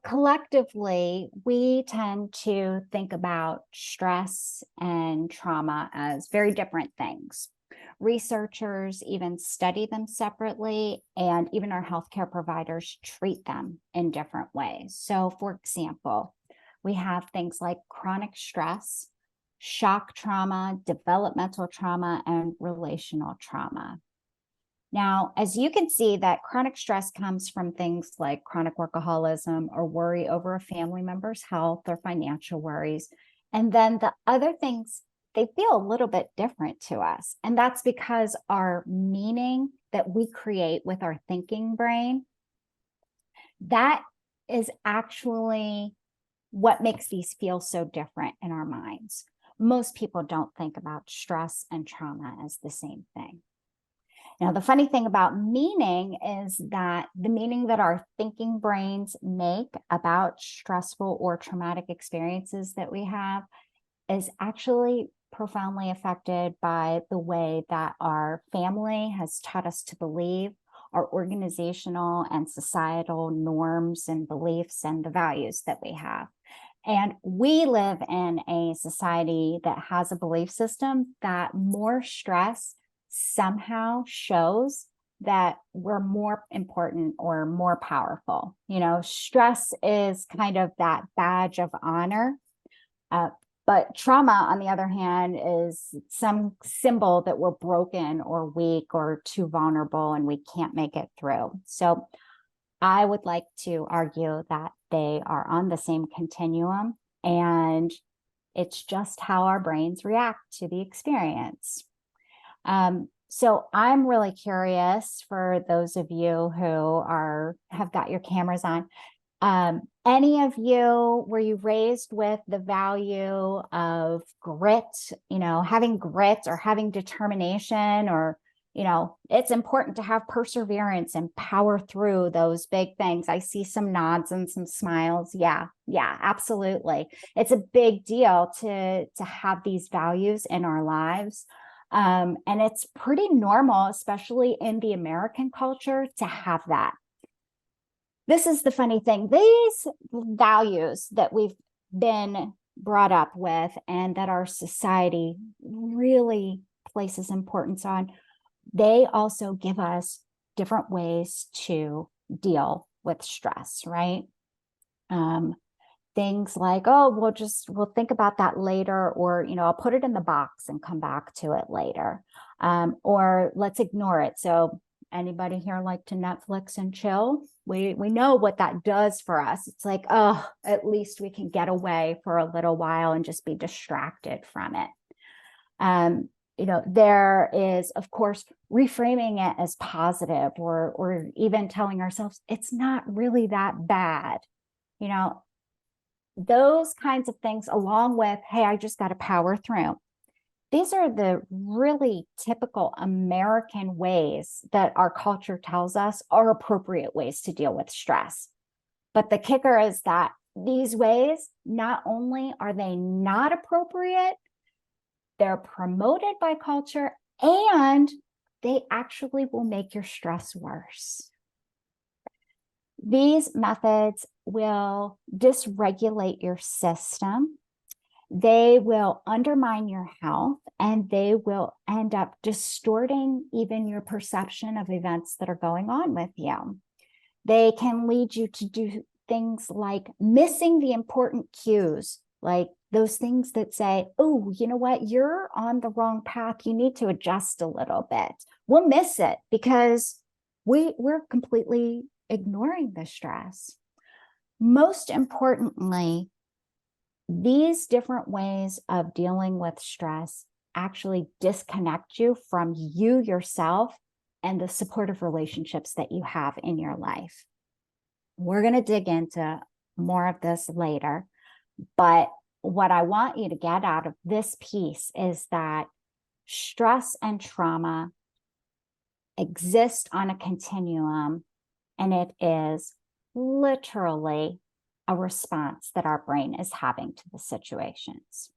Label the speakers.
Speaker 1: Collectively, we tend to think about stress and trauma as very different things. Researchers even study them separately, and even our healthcare providers treat them in different ways. So, for example, we have things like chronic stress, shock trauma, developmental trauma, and relational trauma. Now, as you can see, that chronic stress comes from things like chronic workaholism or worry over a family member's health or financial worries. And then the other things, they feel a little bit different to us. And that's because our meaning that we create with our thinking brain, that is actually what makes these feel so different in our minds. Most people don't think about stress and trauma as the same thing. Now, the funny thing about meaning is that the meaning that our thinking brains make about stressful or traumatic experiences that we have is actually profoundly affected by the way that our family has taught us to believe, our organizational and societal norms and beliefs, and the values that we have. And we live in a society that has a belief system that more stress somehow shows that we're more important or more powerful. Stress is kind of that badge of honor. But trauma, on the other hand, is some symbol that we're broken or weak or too vulnerable and we can't make it through. So I would like to argue that they are on the same continuum, and it's just how our brains react to the experience. So I'm really curious, for those of you who have got your cameras on, any of you, were you raised with the value of grit, having grit or having determination, or, it's important to have perseverance and power through those big things? I see some nods and some smiles. Yeah, absolutely. It's a big deal to have these values in our lives. And it's pretty normal, especially in the American culture, to have that. This is the funny thing. These values that we've been brought up with and that our society really places importance on, they also give us different ways to deal with stress, right? Things like, oh, we'll think about that later, or, I'll put it in the box and come back to it later. Or let's ignore it. So anybody here like to Netflix and chill? We know what that does for us. It's like, oh, at least we can get away for a little while and just be distracted from it. There is, of course, reframing it as positive, or even telling ourselves it's not really that bad. Those kinds of things, along with, hey, I just got to power through. These are the really typical American ways that our culture tells us are appropriate ways to deal with stress. But the kicker is that these ways, not only are they not appropriate, they're promoted by culture, and they actually will make your stress worse. These methods will dysregulate your system. They will undermine your health, and they will end up distorting even your perception of events that are going on with you. They can lead you to do things like missing the important cues, like those things that say, oh, you know what, you're on the wrong path. You need to adjust a little bit. We'll miss it because we're completely ignoring the stress. Most importantly, these different ways of dealing with stress actually disconnect you from you yourself and the supportive relationships that you have in your life. We're going to dig into more of this later, but what I want you to get out of this piece is that stress and trauma exist on a continuum, and it is literally a response that our brain is having to the situations.